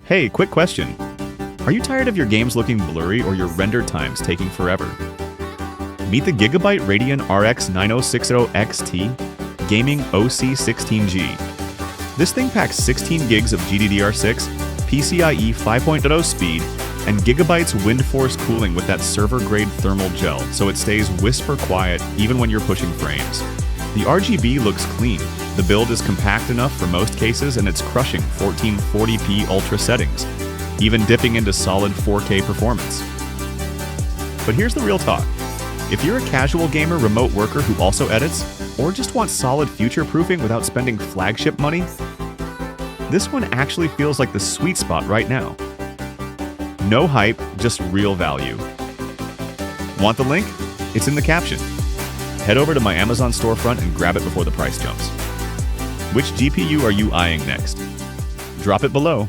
Hey, quick question. Are you tired of your games looking blurry or your render times taking forever? Meet the GIGABYTE Radeon RX 9060 XT Gaming OC16G. This thing packs 16 gigs of GDDR6, PCIe 5.0 speed, and Gigabyte's WINDFORCE cooling with that server-grade thermal gel, so it stays whisper quiet even when you're pushing frames. The RGB looks clean, the build is compact enough for most cases, and it's crushing 1440p ultra settings, even dipping into solid 4K performance. But here's the real talk. If you're a casual gamer remote worker who also edits, or just wants solid future-proofing without spending flagship money, this one actually feels like the sweet spot right now. No hype, just real value. Want the link? It's in the caption. Head over to my Amazon storefront and grab it before the price jumps. Which GPU are you eyeing next? Drop it below.